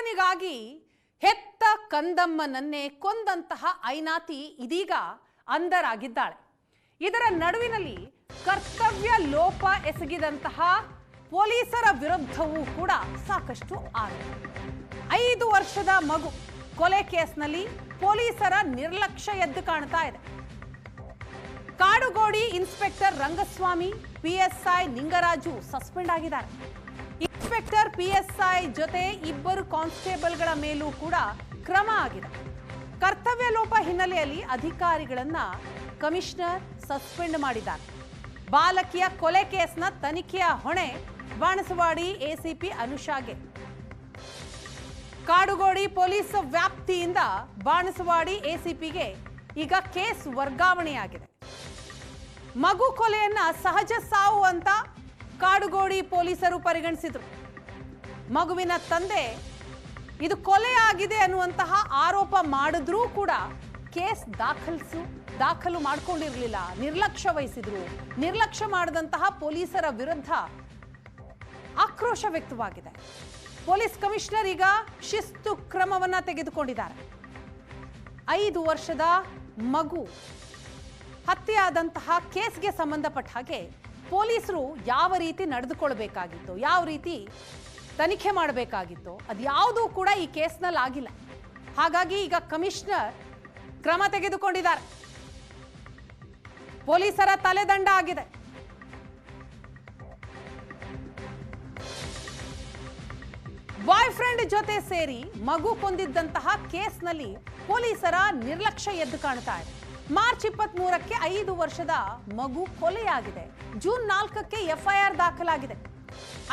ಮಗನಿಗಾಗಿ ಹೆತ್ತ ಕಂದಮ್ಮನನ್ನೇ ಕೊಂದಂತಹ ಐನಾತಿ ಇದೀಗ ಅಂಧರಾಗಿದ್ದಾಳೆ. ಇದರ ನಡುವಿನಲ್ಲಿ ಕರ್ತವ್ಯ ಲೋಪ ಎಸಗಿದಂತಹ ಪೊಲೀಸರ ವಿರುದ್ಧವೂ ಕೂಡ ಸಾಕಷ್ಟು ಆರೋಪ. 5 ವರ್ಷದ ಮಗು ಕೊಲೆ ಕೇಸ್ನಲ್ಲಿ ಪೊಲೀಸರ ನಿರ್ಲಕ್ಷ್ಯ ಎದ್ದು ಕಾಣ್ತಾ ಇದೆ. Kadugodi inspector Rangaswamy, PSI Ningaraju suspend ಆಗಿದ್ದಾರೆ. ಇನ್ಸ್ಪೆಕ್ಟರ್ ಪಿಎಸ್ಐ ಜೊತೆ 2 ಕಾನ್ಸ್ಟೇಬಲ್ಗಳ ಮೇಲೂ ಕೂಡ ಕ್ರಮ ಆಗಿದೆ. ಕರ್ತವ್ಯ ಲೋಪ ಹಿನ್ನೆಲೆಯಲ್ಲಿ ಅಧಿಕಾರಿಗಳನ್ನ ಕಮಿಷನರ್ ಸಸ್ಪೆಂಡ್ ಮಾಡಿದ್ದಾರೆ. ಬಾಲಕಿಯ ಕೊಲೆ ಕೇಸ್ನ ತನಿಖೆಯ ಹೊಣೆ ಬಾಣಸವಾಡಿ ಎಸಿಪಿ ಅನುಷಾಗೆ. ಕಾಡುಗೋಡಿ ಪೊಲೀಸ್ ವ್ಯಾಪ್ತಿಯಿಂದ ಬಾಣಸವಾಡಿ ಎಸಿಪಿಗೆ ಈಗ ಕೇಸ್ ವರ್ಗಾವಣೆಯಾಗಿದೆ. ಮಗು ಕೊಲೆಯನ್ನ ಸಹಜ ಸಾವು ಅಂತ ಕಾಡುಗೋಡಿ ಪೊಲೀಸರು ಪರಿಗಣಿಸಿದ್ರು. ಮಗುವಿನ ತಂದೆ ಇದು ಕೊಲೆ ಆಗಿದೆ ಅನ್ನುವಂತಹ ಆರೋಪ ಮಾಡಿದ್ರೂ ಕೂಡ ಕೇಸ್ ದಾಖಲು ಮಾಡಿಕೊಂಡಿರಲಿಲ್ಲ, ನಿರ್ಲಕ್ಷ್ಯ ವಹಿಸಿದ್ರು. ನಿರ್ಲಕ್ಷ್ಯ ಮಾಡಿದಂತಹ ಪೊಲೀಸರ ವಿರುದ್ಧ ಆಕ್ರೋಶ ವ್ಯಕ್ತವಾಗಿದೆ. ಪೊಲೀಸ್ ಕಮಿಷನರ್ ಈಗ ಶಿಸ್ತು ಕ್ರಮವನ್ನ ತೆಗೆದುಕೊಂಡಿದ್ದಾರೆ. 5 ವರ್ಷದ ಮಗು ಹತ್ಯೆಯಾದಂತಹ ಕೇಸ್ಗೆ ಸಂಬಂಧಪಟ್ಟ ಹಾಗೆ ಪೊಲೀಸರು ಯಾವ ರೀತಿ ನಡೆದುಕೊಳ್ಬೇಕಾಗಿತ್ತು, ಯಾವ ರೀತಿ ತನಿಖೆ ಮಾಡಬೇಕಾಗಿತ್ತು, ಅದು ಯಾವುದೂ ಕೂಡ ಈ ಕೇಸ್ನಲ್ಲಿ ಆಗಿಲ್ಲ. ಹಾಗಾಗಿ ಈಗ ಕಮಿಷನರ್ ಕ್ರಮ ತೆಗೆದುಕೊಂಡಿದ್ದಾರೆ. ಪೊಲೀಸರ ತಲೆದಂಡ ಆಗಿದೆ. ಬಾಯ್ ಫ್ರೆಂಡ್ ಜೊತೆ ಸೇರಿ ಮಗು ಕೊಂದಿದ್ದಂತಹ ಕೇಸ್ನಲ್ಲಿ ಪೊಲೀಸರ ನಿರ್ಲಕ್ಷ್ಯ ಎದ್ದು ಕಾಣ್ತಾ ಇದೆ. ಮಾರ್ಚ್ 23ಕ್ಕೆ 5 ವರ್ಷದ ಮಗು ಕೊಲೆಯಾಗಿದೆ. ಜೂನ್ 4ಕ್ಕೆ ಎಫ್ಐಆರ್ ದಾಖಲಾಗಿದೆ.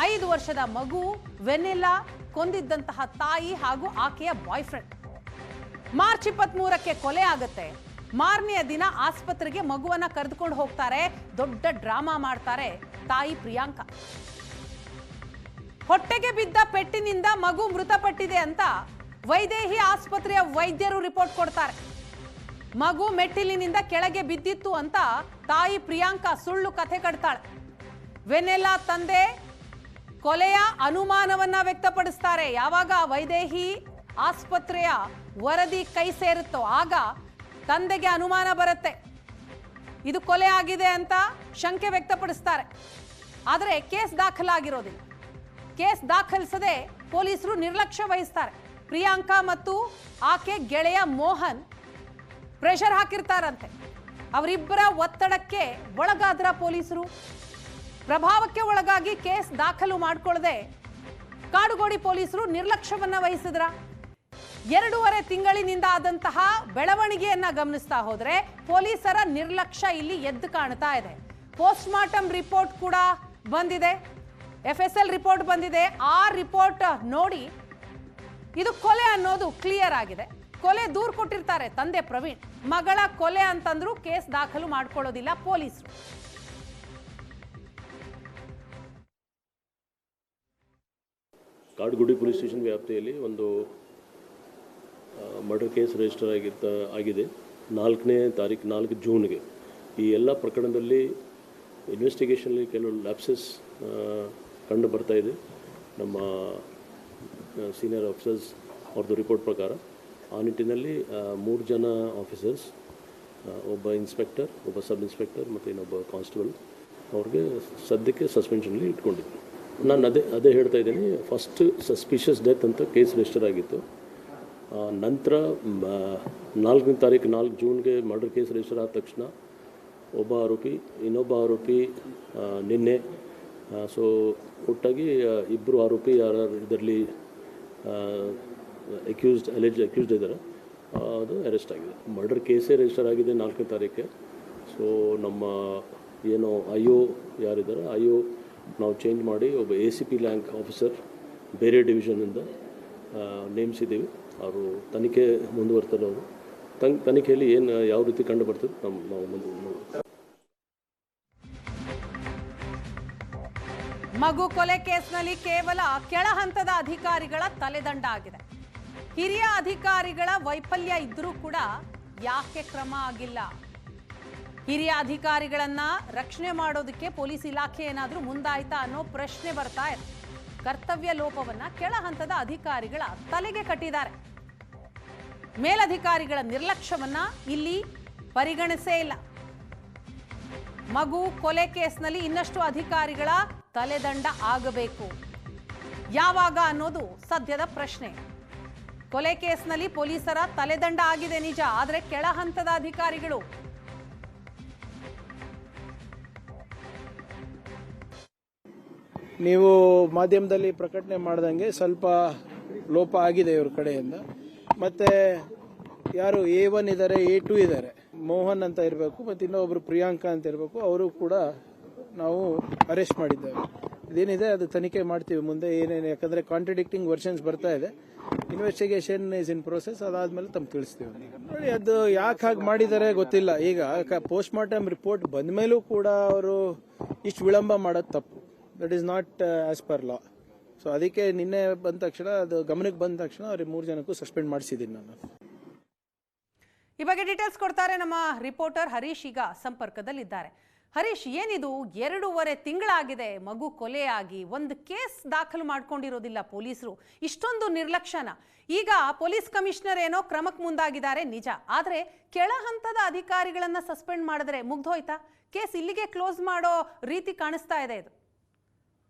5 ವರ್ಷದ ಮಗು ವೆನೆಲ್ಲಾ ಕೊಂದಿದ್ದಂತಹ ತಾಯಿ ಹಾಗೂ ಆಕೆಯ ಬಾಯ್ ಫ್ರೆಂಡ್. ಮಾರ್ಚ್ 23ಕ್ಕೆ ಕೊಲೆ ಆಗುತ್ತೆ. ಮಾರನೆಯ ದಿನ ಆಸ್ಪತ್ರೆಗೆ ಮಗುವನ್ನ ಕರೆದುಕೊಂಡು ಹೋಗ್ತಾರೆ. ದೊಡ್ಡ ಡ್ರಾಮಾ ಮಾಡ್ತಾರೆ ತಾಯಿ ಪ್ರಿಯಾಂಕಾ. ಹೊಟ್ಟೆಗೆ ಬಿದ್ದ ಪೆಟ್ಟಿನಿಂದ ಮಗು ಮೃತಪಟ್ಟಿದೆ ಅಂತ ವೈದೇಹಿ ಆಸ್ಪತ್ರೆಯ ವೈದ್ಯರು ರಿಪೋರ್ಟ್ ಕೊಡ್ತಾರೆ. ಮಗು ಮೆಟ್ಟಿಲಿನಿಂದ ಕೆಳಗೆ ಬಿದ್ದಿತ್ತು ಅಂತ ತಾಯಿ ಪ್ರಿಯಾಂಕಾ ಸುಳ್ಳು ಕಥೆ ಕಟ್ತಾಳೆ. ವೆನೆಲ್ಲಾ ತಂದೆ ಕೊಲೆಯ ಅನುಮಾನವನ್ನ ವ್ಯಕ್ತಪಡಿಸ್ತಾರೆ. ಯಾವಾಗ ವೈದೇಹಿ ಆಸ್ಪತ್ರೆಯ ವರದಿ ಕೈ ಸೇರುತ್ತೋ ಆಗ ತಂದೆಗೆ ಅನುಮಾನ ಬರುತ್ತೆ, ಇದು ಕೊಲೆ ಆಗಿದೆ ಅಂತ ಶಂಕೆ ವ್ಯಕ್ತಪಡಿಸ್ತಾರೆ. ಆದರೆ ಕೇಸ್ ದಾಖಲಾಗಿರೋದಿಲ್ಲ. ಕೇಸ್ ದಾಖಲಿಸದೆ ಪೊಲೀಸರು ನಿರ್ಲಕ್ಷ್ಯ ವಹಿಸ್ತಾರೆ. ಪ್ರಿಯಾಂಕಾ ಮತ್ತು ಆಕೆ ಗೆಳೆಯ ಮೋಹನ್ ಪ್ರೆಷರ್ ಹಾಕಿರ್ತಾರಂತೆ. ಅವರಿಬ್ಬರ ಒತ್ತಡಕ್ಕೆ ಒಳಗಾದ್ರ ಪೊಲೀಸರು ಪ್ರಭಾವಕ್ಕೆ ಒಳಗಾಗಿ ಕೇಸ್ ದಾಖಲು ಮಾಡಿಕೊಳ್ಳದೆ ಕಾಡುಗೋಡಿ ಪೊಲೀಸರು ನಿರ್ಲಕ್ಷ್ಯವನ್ನ ವಹಿಸಿದ್ರ. 2.5 ತಿಂಗಳಿನಿಂದ ಆದಂತಹ ಬೆಳವಣಿಗೆಯನ್ನ ಗಮನಿಸ್ತಾ ಹೋದ್ರೆ ಪೊಲೀಸರ ನಿರ್ಲಕ್ಷ್ಯ ಇಲ್ಲಿ ಎದ್ದು ಕಾಣ್ತಾ ಇದೆ. ಪೋಸ್ಟ್ ಮಾರ್ಟಮ್ ರಿಪೋರ್ಟ್ ಕೂಡ ಬಂದಿದೆ, FSL ರಿಪೋರ್ಟ್ ಬಂದಿದೆ. ಆ ರಿಪೋರ್ಟ್ ನೋಡಿ ಇದು ಕೊಲೆ ಅನ್ನೋದು ಕ್ಲಿಯರ್ ಆಗಿದೆ. ಕೊಲೆ ದೂರು ಕೊಟ್ಟಿರ್ತಾರೆ ತಂದೆ ಪ್ರವೀಣ್. ಮಗಳ ಕೊಲೆ ಅಂತಂದ್ರೂ ಕೇಸ್ ದಾಖಲು ಮಾಡ್ಕೊಳ್ಳೋದಿಲ್ಲ ಪೊಲೀಸರು. ಕಾಡುಗೋಡಿ ಪೊಲೀಸ್ ಸ್ಟೇಷನ್ ವ್ಯಾಪ್ತಿಯಲ್ಲಿ ಒಂದು ಮರ್ಡರ್ ಕೇಸ್ ರಿಜಿಸ್ಟರ್ ಆಗಿದೆ 4ನೇ ತಾರೀಕು 4 ಜೂನ್ಗೆ. ಈ ಎಲ್ಲ ಪ್ರಕರಣದಲ್ಲಿ ಇನ್ವೆಸ್ಟಿಗೇಷನ್ಲಿ ಕೆಲವು ಲ್ಯಾಪ್ಸಸ್ ಕಂಡು ಬರ್ತಾ ಇದೆ. ನಮ್ಮ ಸೀನಿಯರ್ ಆಫೀಸರ್ಸ್ ಅವ್ರದ್ದು ರಿಪೋರ್ಟ್ ಪ್ರಕಾರ ಆ ನಿಟ್ಟಿನಲ್ಲಿ 3 ಜನ ಆಫೀಸರ್ಸ್, ಒಬ್ಬ ಇನ್ಸ್ಪೆಕ್ಟರ್, ಒಬ್ಬ ಸಬ್ ಇನ್ಸ್ಪೆಕ್ಟರ್ ಮತ್ತು ಇನ್ನೊಬ್ಬ ಕಾನ್ಸ್ಟೇಬಲ್ ಅವ್ರಿಗೆ ಸದ್ಯಕ್ಕೆ ಸಸ್ಪೆನ್ಷನ್ಲಿ ಇಟ್ಕೊಂಡಿದ್ದೆ. ನಾನು ಅದೇ ಹೇಳ್ತಾ ಇದ್ದೀನಿ. ಫಸ್ಟ್ ಸಸ್ಪಿಷಿಯಸ್ ಡೆತ್ ಅಂತ ಕೇಸ್ ರಿಜಿಸ್ಟರ್ ಆಗಿತ್ತು. ನಂತರ 4ನೇ ತಾರೀಕು 4 ಜೂನ್ಗೆ ಮರ್ಡರ್ ಕೇಸ್ ರಿಜಿಸ್ಟರ್ ಆದ ತಕ್ಷಣ ಒಬ್ಬ ಆರೋಪಿ, ಇನ್ನೊಬ್ಬ ಆರೋಪಿ ನಿನ್ನೆ, ಸೊ ಒಟ್ಟಾಗಿ 2 ಆರೋಪಿ ಯಾರು ಇದರಲ್ಲಿ ಅಕ್ಯೂಸ್ಡ್ ಇದ್ದಾರೆ, ಅದು ಅರೆಸ್ಟ್ ಆಗಿದೆ. ಮರ್ಡರ್ ಕೇಸೇ ರಿಜಿಸ್ಟರ್ ಆಗಿದೆ 4ನೇ ತಾರೀಕೆ. ಸೊ ನಮ್ಮ ಏನು IO ಯಾರಿದ್ದಾರೆ, IO ನಾವು ಚೇಂಜ್ ಮಾಡಿ ಒಬ್ಬ ACP ರ್ಯಾಂಕ್ ಆಫೀಸರ್ ಬೇರೆ ಡಿವಿಷನಿಂದ ನೇಮಿಸಿದ್ದೀವಿ. ಅವರು ತನಿಖೆ ಮುಂದುವರ್ತಾರೆ. ಅವರು ತನಿಖೆಯಲ್ಲಿ ಯಾವ ರೀತಿ ಕಂಡು ಬರ್ತದೆ ನಾವು ಮುಂದೆ. ಮಗು ಕೊಲೆ ಕೇಸ್ನಲ್ಲಿ ಕೇವಲ ಕೆಳ ಹಂತದ ಅಧಿಕಾರಿಗಳ ತಲೆದಂಡ ಆಗಿದೆ. ಹಿರಿಯ ಅಧಿಕಾರಿಗಳ ವೈಫಲ್ಯ ಇದ್ರೂ ಕೂಡ ಯಾಕೆ ಕ್ರಮ ಆಗಿಲ್ಲ? ಹಿರಿಯ ಅಧಿಕಾರಿಗಳನ್ನ ರಕ್ಷಣೆ ಮಾಡೋದಕ್ಕೆ ಪೊಲೀಸ್ ಇಲಾಖೆ ಏನಾದರೂ ಮುಂದಾಯ್ತಾ ಅನ್ನೋ ಪ್ರಶ್ನೆ ಬರ್ತಾ ಇದೆ. ಕರ್ತವ್ಯ ಲೋಪವನ್ನ ಕೆಳ ಹಂತದ ಅಧಿಕಾರಿಗಳ ತಲೆಗೆ ಕಟ್ಟಿದ್ದಾರೆ. ಮೇಲಧಿಕಾರಿಗಳ ನಿರ್ಲಕ್ಷ್ಯವನ್ನ ಇಲ್ಲಿ ಪರಿಗಣಿಸೇ ಇಲ್ಲ. ಮಗು ಕೊಲೆ ಕೇಸ್ನಲ್ಲಿ ಇನ್ನಷ್ಟು ಅಧಿಕಾರಿಗಳ ತಲೆದಂಡ ಆಗಬೇಕು. ಯಾವಾಗ ಅನ್ನೋದು ಸದ್ಯದ ಪ್ರಶ್ನೆ. ಕೊಲೆ ಕೇಸ್ನಲ್ಲಿ ಪೊಲೀಸರ ತಲೆದಂಡ ಆಗಿದೆ ನಿಜ, ಆದರೆ ಕೆಳ ಹಂತದ ಅಧಿಕಾರಿಗಳು ನೀವು ಮಾಧ್ಯಮದಲ್ಲಿ ಪ್ರಕಟಣೆ ಮಾಡ್ದಂಗೆ ಸ್ವಲ್ಪ ಲೋಪ ಆಗಿದೆ ಇವ್ರ ಕಡೆಯಿಂದ. ಮತ್ತೆ ಯಾರು A1 ಇದ್ದಾರೆ, A2 ಇದ್ದಾರೆ, ಮೋಹನ್ ಅಂತ ಇರಬೇಕು, ಮತ್ತು ಇನ್ನೊಬ್ರು ಪ್ರಿಯಾಂಕಾ ಅಂತ ಇರಬೇಕು, ಅವರು ಕೂಡ ನಾವು ಅರೆಸ್ಟ್ ಮಾಡಿದ್ದೇವೆ. ಇದೇನಿದೆ ಅದು ತನಿಖೆ ಮಾಡ್ತೀವಿ ಮುಂದೆ ಏನೇನು, ಯಾಕಂದ್ರೆ ಕಾಂಟ್ರಡಿಕ್ಟಿಂಗ್ ವರ್ಷನ್ಸ್ ಬರ್ತಾ ಇದೆ. ಇನ್ವೆಸ್ಟಿಗೇಷನ್ ಇಸ್ ಇನ್ ಪ್ರೋಸೆಸ್, ಅದಾದ್ಮೇಲೆ ತಮ್ಗೆ ತಿಳಿಸ್ತೀವಿ. ನೋಡಿ, ಅದು ಯಾಕೆ ಹಾಗೆ ಮಾಡಿದ್ದಾರೆ ಗೊತ್ತಿಲ್ಲ. ಈಗ ಪೋಸ್ಟ್ ಮಾರ್ಟಮ್ ರಿಪೋರ್ಟ್ ಬಂದ ಮೇಲೂ ಕೂಡ ಅವರು ಇಷ್ಟು ವಿಳಂಬ ಮಾಡೋದು ತಪ್ಪು. That is not as per law. So ಅದಕ್ಕೆ ನಿನ್ನೆ ಬಂದ ತಕ್ಷಣ, ಅದು ಗಮನಕ್ಕೆ ಬಂದ ತಕ್ಷಣ ಅವ್ರಿಗೆ 3 ಜನಕ್ಕೂ ಸಸ್ಪೆಂಡ್ ಮಾಡಿಸಿದ್ದೀನಿ ನಾನು. ಈ ಬಗ್ಗೆ ಡೀಟೇಲ್ಸ್ ಕೊಡ್ತಾರೆ ನಮ್ಮ ರಿಪೋರ್ಟರ್ ಹರೀಶ್, ಈಗ ಸಂಪರ್ಕದಲ್ಲಿದ್ದಾರೆ. ಹರೀಶ್, ಏನಿದು 2.5 ತಿಂಗಳಾಗಿದೆ ಮಗು ಕೊಲೆಯಾಗಿ, ಒಂದು ಕೇಸ್ ದಾಖಲು ಮಾಡ್ಕೊಂಡಿರೋದಿಲ್ಲ ಪೊಲೀಸರು, ಇಷ್ಟೊಂದು ನಿರ್ಲಕ್ಷ್ಯನ. ಈಗ ಪೊಲೀಸ್ ಕಮಿಷನರ್ ಏನೋ ಕ್ರಮಕ್ಕೆ ಮುಂದಾಗಿದ್ದಾರೆ ನಿಜ, ಆದರೆ ಕೆಳ ಹಂತದ ಅಧಿಕಾರಿಗಳನ್ನ ಸಸ್ಪೆಂಡ್ ಮಾಡಿದ್ರೆ ಮುಗ್ದೋಯ್ತಾ? ಕೇಸ್ ಇಲ್ಲಿಗೆ ಕ್ಲೋಸ್ ಮಾಡೋ ರೀತಿ ಕಾಣಿಸ್ತಾ ಇದೆ ಇದು.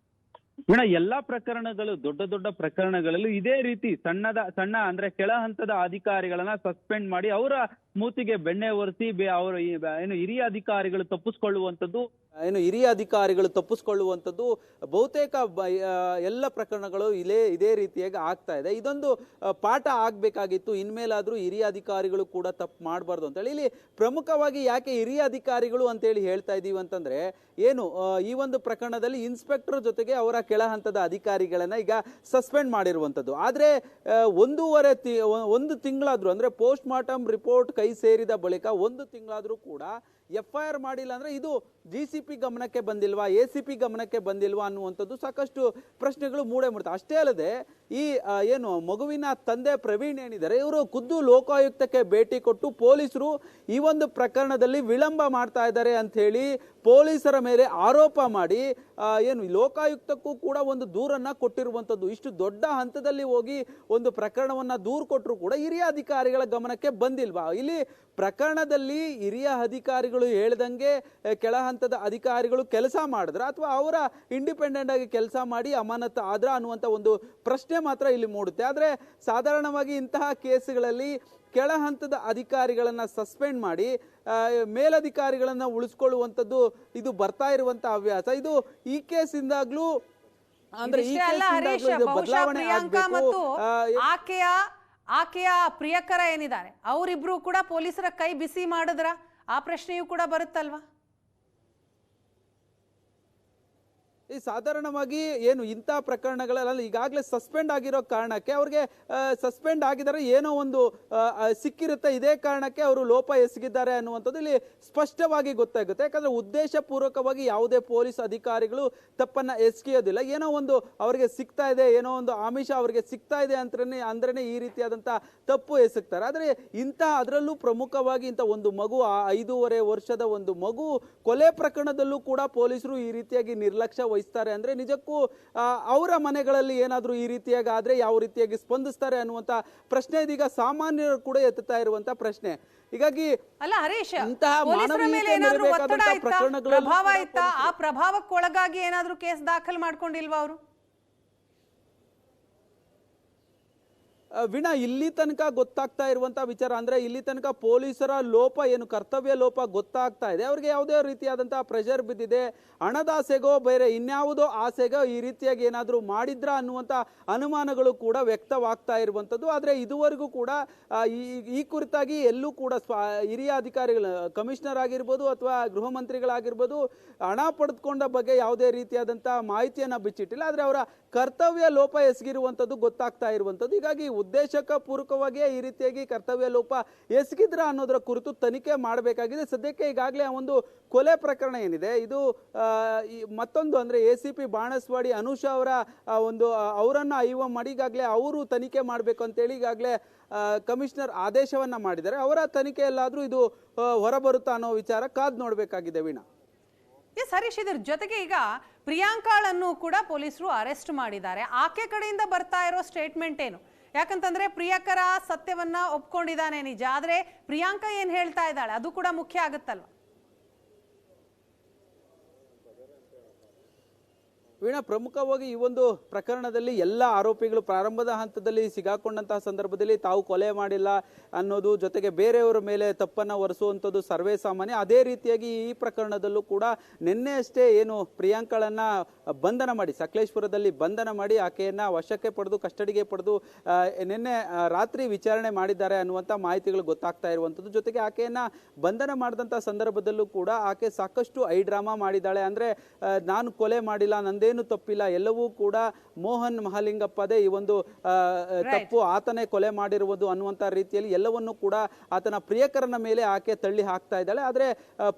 ಎಲ್ಲಾ ಪ್ರಕರಣಗಳು, ದೊಡ್ಡ ದೊಡ್ಡ ಪ್ರಕರಣಗಳಲ್ಲೂ ಇದೇ ರೀತಿ ಸಣ್ಣ ಅಂದ್ರೆ ಕೆಳ ಹಂತದ ಅಧಿಕಾರಿಗಳನ್ನ ಸಸ್ಪೆಂಡ್ ಮಾಡಿ ಅವರ ಮೂತಿಗೆ ಬೆಣ್ಣೆ ಒರೆಸಿ ಅವರು ಹಿರಿಯ ಅಧಿಕಾರಿಗಳು ತಪ್ಪಿಸ್ಕೊಳ್ಳುವಂಥದ್ದು ಬಹುತೇಕ ಎಲ್ಲ ಪ್ರಕರಣಗಳು ಇದೇ ರೀತಿಯಾಗಿ ಆಗ್ತಾ ಇದೆ. ಇದೊಂದು ಪಾಠ ಆಗ್ಬೇಕಾಗಿತ್ತು. ಇನ್ಮೇಲಾದ್ರೂ ಹಿರಿಯ ಅಧಿಕಾರಿಗಳು ಕೂಡ ತಪ್ಪು ಮಾಡಬಾರ್ದು ಅಂತೇಳಿ ಇಲ್ಲಿ ಪ್ರಮುಖವಾಗಿ ಯಾಕೆ ಹಿರಿಯ ಅಧಿಕಾರಿಗಳು ಅಂತೇಳಿ ಹೇಳ್ತಾ ಇದೀವಿ ಅಂತಂದ್ರೆ, ಈ ಒಂದು ಪ್ರಕರಣದಲ್ಲಿ ಇನ್ಸ್ಪೆಕ್ಟರ್ ಜೊತೆಗೆ ಅವರ ಕೆಳ ಹಂತದ ಅಧಿಕಾರಿಗಳನ್ನ ಈಗ ಸಸ್ಪೆಂಡ್ ಮಾಡಿರುವಂಥದ್ದು. ಆದ್ರೆ 1 ತಿಂಗಳಾದ್ರೂ ಅಂದ್ರೆ ಪೋಸ್ಟ್ ಮಾರ್ಟಮ್ ರಿಪೋರ್ಟ್ ಕೈ ಸೇರಿದ ಬಳಿಕ 1 ತಿಂಗಳಾದ್ರೂ ಕೂಡ FIR ಮಾಡಿಲ್ಲ ಅಂದ್ರೆ ಇದು GCP ಗಮನಕ್ಕೆ ಬಂದಿಲ್ವಾ, ACP ಗಮನಕ್ಕೆ ಬಂದಿಲ್ವಾ ಅನ್ನುವಂಥದ್ದು ಸಾಕಷ್ಟು ಪ್ರಶ್ನೆಗಳು ಮೂಡೇ ಮೂಡ್ತವೆ. ಅಷ್ಟೇ ಅಲ್ಲದೆ ಈ ಮಗುವಿನ ತಂದೆ ಪ್ರವೀಣ್ ಏನಿದ್ದಾರೆ, ಇವರು ಖುದ್ದು ಲೋಕಾಯುಕ್ತಕ್ಕೆ ಭೇಟಿ ಕೊಟ್ಟು ಪೊಲೀಸರು ಈ ಒಂದು ಪ್ರಕರಣದಲ್ಲಿ ವಿಳಂಬ ಮಾಡ್ತಾ ಇದ್ದಾರೆ ಅಂತ ಹೇಳಿ ಪೊಲೀಸರ ಮೇಲೆ ಆರೋಪ ಮಾಡಿ ಲೋಕಾಯುಕ್ತಕ್ಕೂ ಕೂಡ ಒಂದು ದೂರನ್ನ ಕೊಟ್ಟಿರುವಂಥದ್ದು. ಇಷ್ಟು ದೊಡ್ಡ ಹಂತದಲ್ಲಿ ಹೋಗಿ ಒಂದು ಪ್ರಕರಣವನ್ನ ದೂರು ಕೊಟ್ಟರು ಕೂಡ ಹಿರಿಯ ಅಧಿಕಾರಿಗಳ ಗಮನಕ್ಕೆ ಬಂದಿಲ್ವಾ? ಇಲ್ಲಿ ಪ್ರಕರಣದಲ್ಲಿ ಹಿರಿಯ ಅಧಿಕಾರಿಗಳು ಹೇಳ್ದಂಗೆ ಕೆಳ ಹಂತದ ಅಧಿಕಾರಿಗಳು ಕೆಲಸ ಮಾಡಿದ್ರ ಅಥವಾ ಅವರ ಇಂಡಿಪೆಂಡೆಂಟ್ ಆಗಿ ಕೆಲಸ ಮಾಡಿ ಅಮಾನತು ಆದ್ರ ಅನ್ನುವಂಥ ಒಂದು ಪ್ರಶ್ನೆ ಮಾತ್ರ ಇಲ್ಲಿ ಮೂಡುತ್ತೆ. ಆದ್ರೆ ಸಾಧಾರಣವಾಗಿ ಇಂತಹ ಕೇಸ್ಗಳಲ್ಲಿ ಕೆಳ ಹಂತದ ಅಧಿಕಾರಿಗಳನ್ನ ಸಸ್ಪೆಂಡ್ ಮಾಡಿ ಮೇಲಧಿಕಾರಿಗಳನ್ನ ಉಳಿಸ್ಕೊಳ್ಳುವಂಥದ್ದು ಇದು ಬರ್ತಾ ಇರುವಂತಹ ಹವ್ಯಾಸ. ಇದು ಈ ಕೇಸಿಂದಾಗ್ಲೂ ಅಂದ್ರೆ ಬದಲಾವಣೆ ಆಗ್ಬೇಕು. ಆಕೆಯ ಪ್ರಿಯಕರ ಏನಿದ್ದಾರೆ ಅವರಿಬ್ರು ಕೂಡ ಪೊಲೀಸರ ಕೈ ಬಿಸಿ ಮಾಡಿದ್ರ ಆ ಪ್ರಶ್ನೆಯೂ ಕೂಡ ಬರುತ್ತಲ್ವಾ? ಈ ಸಾಧಾರಣವಾಗಿ ಇಂಥ ಪ್ರಕರಣಗಳಲ್ಲಿ ಈಗಾಗಲೇ ಸಸ್ಪೆಂಡ್ ಆಗಿರೋ ಕಾರಣಕ್ಕೆ ಅವ್ರಿಗೆ ಸಸ್ಪೆಂಡ್ ಆಗಿದ್ದಾರೆ, ಏನೋ ಒಂದು ಸಿಕ್ಕಿರುತ್ತೆ, ಇದೇ ಕಾರಣಕ್ಕೆ ಅವರು ಲೋಪ ಎಸಗಿದ್ದಾರೆ ಅನ್ನುವಂಥದ್ದು ಇಲ್ಲಿ ಸ್ಪಷ್ಟವಾಗಿ ಗೊತ್ತಾಗುತ್ತೆ. ಯಾಕಂದ್ರೆ ಉದ್ದೇಶ ಪೂರ್ವಕವಾಗಿ ಯಾವುದೇ ಪೊಲೀಸ್ ಅಧಿಕಾರಿಗಳು ತಪ್ಪನ್ನ ಎಸಗಿಯೋದಿಲ್ಲ. ಏನೋ ಒಂದು ಅವರಿಗೆ ಸಿಗ್ತಾ ಇದೆ, ಏನೋ ಒಂದು ಆಮಿಷ ಅವರಿಗೆ ಸಿಗ್ತಾ ಇದೆ ಅಂದ್ರೇನೆ ಈ ರೀತಿಯಾದಂತ ತಪ್ಪು ಎಸಗ್ತಾರೆ. ಆದ್ರೆ ಅದರಲ್ಲೂ ಪ್ರಮುಖವಾಗಿ ಇಂಥ ಒಂದು ಮಗು, 5.5 ವರ್ಷದ ಒಂದು ಮಗು ಕೊಲೆ ಪ್ರಕರಣದಲ್ಲೂ ಕೂಡ ಪೊಲೀಸರು ಈ ರೀತಿಯಾಗಿ ನಿರ್ಲಕ್ಷ್ಯ ವಹಿಸ್ತಾರೆ ಅಂದ್ರೆ ನಿಜಕ್ಕೂ ಅವರ ಮನೆಗಳಲ್ಲಿ ಏನಾದ್ರೂ ಈ ರೀತಿಯಾಗಿ ಆದ್ರೆ ಯಾವ ರೀತಿಯಾಗಿ ಸ್ಪಂದಿಸ್ತಾರೆ ಅನ್ನುವಂತ ಪ್ರಶ್ನೆ ಇದೀಗ ಸಾಮಾನ್ಯರು ಕೂಡ ಎತ್ತುತ್ತಾ ಇರುವಂತ ಪ್ರಶ್ನೆ. ಹೀಗಾಗಿ ಅಲ್ಲ ಹರೀಶ್, ಪ್ರಭಾವ ಇತ್ತಾ? ಆ ಪ್ರಭಾವಕ್ಕೊಳಗಾಗಿ ಏನಾದ್ರೂ ಕೇಸ್ ದಾಖಲು ಮಾಡ್ಕೊಂಡಿಲ್ವಾ ಅವರು? ವೀಣಾ, ಇಲ್ಲಿ ತನಕ ಗೊತ್ತಾಗ್ತಾ ಇರುವಂತಹ ವಿಚಾರ ಅಂದ್ರೆ ಇಲ್ಲಿ ತನಕ ಪೊಲೀಸರ ಲೋಪ ಕರ್ತವ್ಯ ಲೋಪ ಗೊತ್ತಾಗ್ತಾ ಇದೆ. ಅವ್ರಿಗೆ ಯಾವುದೇ ರೀತಿಯಾದಂತಹ ಪ್ರೆಷರ್ ಬಿದ್ದಿದೆ, ಹಣದಾಸೆಗೋ ಬೇರೆ ಇನ್ಯಾವುದೋ ಆಸೆಗೋ ಈ ರೀತಿಯಾಗಿ ಏನಾದ್ರೂ ಮಾಡಿದ್ರ ಅನ್ನುವಂತ ಅನುಮಾನಗಳು ಕೂಡ ವ್ಯಕ್ತವಾಗ್ತಾ ಇರುವಂತದ್ದು. ಆದ್ರೆ ಇದುವರೆಗೂ ಕೂಡ ಈ ಕುರಿತಾಗಿ ಎಲ್ಲೂ ಕೂಡ ಹಿರಿಯ ಅಧಿಕಾರಿಗಳು, ಕಮಿಷನರ್ ಆಗಿರ್ಬೋದು ಅಥವಾ ಗೃಹ ಮಂತ್ರಿಗಳಾಗಿರ್ಬೋದು, ಹಣ ಪಡೆದುಕೊಂಡ ಬಗ್ಗೆ ಯಾವುದೇ ರೀತಿಯಾದಂತಹ ಮಾಹಿತಿಯನ್ನ ಬಿಚ್ಚಿಟ್ಟಿಲ್ಲ. ಆದ್ರೆ ಅವರ ಕರ್ತವ್ಯ ಲೋಪ ಎಸಗಿರುವಂತದ್ದು ಗೊತ್ತಾಗ್ತಾ ಇರುವಂತದ್ದು. ಹೀಗಾಗಿ ಉದ್ದೇಶಕ ಪೂರ್ವಕವಾಗಿಯೇ ಈ ರೀತಿಯಾಗಿ ಕರ್ತವ್ಯ ಲೋಪ ಎಸಗಿದ್ರ ಅನ್ನೋದರ ಕುರಿತು ತನಿಖೆ ಮಾಡಬೇಕಾಗಿದೆ. ಸದ್ಯಕ್ಕೆ ಈಗಾಗಲೇ ಒಂದು ಕೊಲೆ ಪ್ರಕರಣ ಏನಿದೆ ಇದು ಮತ್ತೊಂದು ಅಂದ್ರೆ ACP ಬಾಣಸ್ವಾಡಿ ಅನುಷಾ ಅವರನ್ನ ಐವ ಮಾಡಿ ಈಗಾಗಲೇ ಅವರು ತನಿಖೆ ಮಾಡಬೇಕು ಅಂತೇಳಿ ಈಗಾಗಲೇ ಕಮಿಷನರ್ ಆದೇಶವನ್ನ ಮಾಡಿದ್ದಾರೆ. ಅವರ ತನಿಖೆಯಲ್ಲಾದ್ರೂ ಇದು ಹೊರಬರುತ್ತಾ ಅನ್ನೋ ವಿಚಾರ ಕಾದ್ ನೋಡ್ಬೇಕಾಗಿದೆ ವೀಣಾ. ಎಸ್ ಹರೀಶ್, ಇದ್ರ ಜೊತೆಗೆ ಈಗ ಪ್ರಿಯಾಂಕಾಳನ್ನು ಕೂಡ ಪೊಲೀಸರು ಅರೆಸ್ಟ್ ಮಾಡಿದ್ದಾರೆ. ಆಕೆ ಕಡೆಯಿಂದ ಬರ್ತಾ ಇರೋ ಸ್ಟೇಟ್ಮೆಂಟ್ ಏನು? ಯಾಕಂತಂದ್ರೆ ಪ್ರಿಯಕರ ಸತ್ಯವನ್ನ ಒಪ್ಕೊಂಡಿದ್ದಾನೆ ನಿಜ, ಆದ್ರೆ ಪ್ರಿಯಾಂಕಾ ಏನ್ ಹೇಳ್ತಾ ಇದ್ದಾಳೆ ಅದು ಕೂಡ ಮುಖ್ಯ ಆಗುತ್ತಲ್ವಾ? ವೀಣಾ, ಪ್ರಮುಖವಾಗಿ ಈ ಒಂದು ಪ್ರಕರಣದಲ್ಲಿ ಎಲ್ಲ ಆರೋಪಿಗಳು ಪ್ರಾರಂಭದ ಹಂತದಲ್ಲಿ ಸಿಗಾಕೊಂಡಂತಹ ಸಂದರ್ಭದಲ್ಲಿ ತಾವು ಕೊಲೆ ಮಾಡಿಲ್ಲ ಅನ್ನೋದು, ಜೊತೆಗೆ ಬೇರೆಯವರ ಮೇಲೆ ತಪ್ಪನ್ನ ಹೊರಿಸುವಂಥದ್ದು ಸರ್ವೇ ಸಾಮಾನ್ಯ. ಅದೇ ರೀತಿಯಾಗಿ ಈ ಪ್ರಕರಣದಲ್ಲೂ ಕೂಡ ನಿನ್ನೆ ಅಷ್ಟೇ ಏನು ಪ್ರಿಯಾಂಕಳನ್ನ ಬಂಧನ ಮಾಡಿ, ಸಕಲೇಶ್ಪುರದಲ್ಲಿ ಬಂಧನ ಮಾಡಿ ಆಕೆಯನ್ನ ವಶಕ್ಕೆ ಪಡೆದು ಕಸ್ಟಡಿಗೆ ಪಡೆದು ನಿನ್ನೆ ರಾತ್ರಿ ವಿಚಾರಣೆ ಮಾಡಿದ್ದಾರೆ ಅನ್ನುವಂಥ ಮಾಹಿತಿಗಳು ಗೊತ್ತಾಗ್ತಾ ಇರುವಂಥದ್ದು. ಜೊತೆಗೆ ಆಕೆಯನ್ನ ಬಂಧನ ಮಾಡಿದಂಥ ಸಂದರ್ಭದಲ್ಲೂ ಕೂಡ ಆಕೆ ಸಾಕಷ್ಟು ಡ್ರಾಮಾ ಮಾಡಿದ್ದಾಳೆ. ಅಂದ್ರೆ ನಾನು ಕೊಲೆ ಮಾಡಿಲ್ಲ, ನಂದೇನು ತಪ್ಪಿಲ್ಲ, ಎಲ್ಲವೂ ಕೂಡ ಮೋಹನ್ ಮಹಾಲಿಂಗಪ್ಪದೇ ಈ ಒಂದು ತಪ್ಪು, ಆತನೇ ಕೊಲೆ ಮಾಡಿರುವುದು ಅನ್ನುವಂಥ ರೀತಿಯಲ್ಲಿ ಎಲ್ಲವನ್ನೂ ಕೂಡ ಆತನ ಪ್ರಿಯಕರನ ಮೇಲೆ ಆಕೆ ತಳ್ಳಿ ಹಾಕ್ತಾ ಇದ್ದಾಳೆ. ಆದರೆ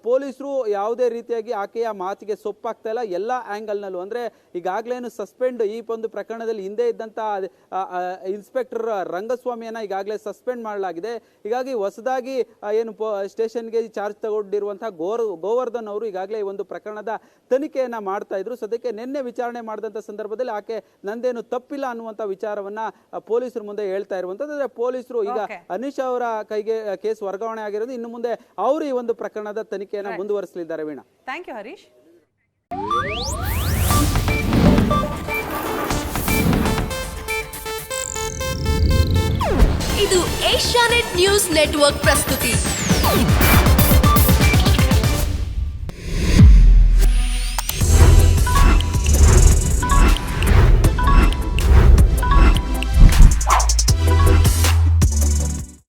ಪೊಲೀಸರು ಯಾವುದೇ ರೀತಿಯಾಗಿ ಆಕೆಯ ಮಾತಿಗೆ ಸೊಪ್ಪಾಗ್ತಾ ಇಲ್ಲ. ಎಲ್ಲ ಆಂಗಲ್ನಲ್ಲೂ ಅಂದ್ರೆ ಈಗಾಗಲೇನು ಸಸ್ಪೆಂಡ್, ಈ ಒಂದು ಪ್ರಕರಣದಲ್ಲಿ ಹಿಂದೆ ಇದ್ದಂತ ಇನ್ಸ್ಪೆಕ್ಟರ್ ರಂಗಸ್ವಾಮಿಯನ್ನ ಈಗಾಗಲೇ ಸಸ್ಪೆಂಡ್ ಮಾಡಲಾಗಿದೆ. ಹೀಗಾಗಿ ಹೊಸದಾಗಿ ಏನು ಸ್ಟೇಷನ್ಗೆ ಚಾರ್ಜ್ ತಗೊಂಡಿರುವಂತಹ ಗೋವರ್ಧನ್ ಅವರು ಈಗಾಗಲೇ ಈ ಒಂದು ಪ್ರಕರಣದ ತನಿಖೆಯನ್ನ ಮಾಡ್ತಾ ಇದ್ರು. ಸದ್ಯಕ್ಕೆ ನಿನ್ನೆ ವಿಚಾರಣೆ ಮಾಡಿದಂತ ಸಂದರ್ಭದಲ್ಲಿ ಆಕೆ ನಂದೇನು ತಪ್ಪಿಲ್ಲ ಅನ್ನುವಂತ ವಿಚಾರವನ್ನ ಪೊಲೀಸರ ಮುಂದೆ ಹೇಳ್ತಾ ಇರುವಂತದ್ದು. ಅಂದ್ರೆ ಪೊಲೀಸರು ಈಗ ಅನೀಶ್ ಅವರ ಕೈಗೆ ಕೇಸ್ ವರ್ಗಾವಣೆ ಆಗಿರೋದು, ಇನ್ನು ಮುಂದೆ ಅವರು ಈ ಒಂದು ಪ್ರಕರಣದ ತನಿಖೆಯನ್ನ ಮುಂದುವರಿಸಲಿದ್ದಾರೆ. Veena, thank you Harish. ಇದು ಏಷ್ಯಾನೆಟ್ ನ್ಯೂಸ್ ನೆಟ್ವರ್ಕ್ ಪ್ರಸ್ತುತಿ.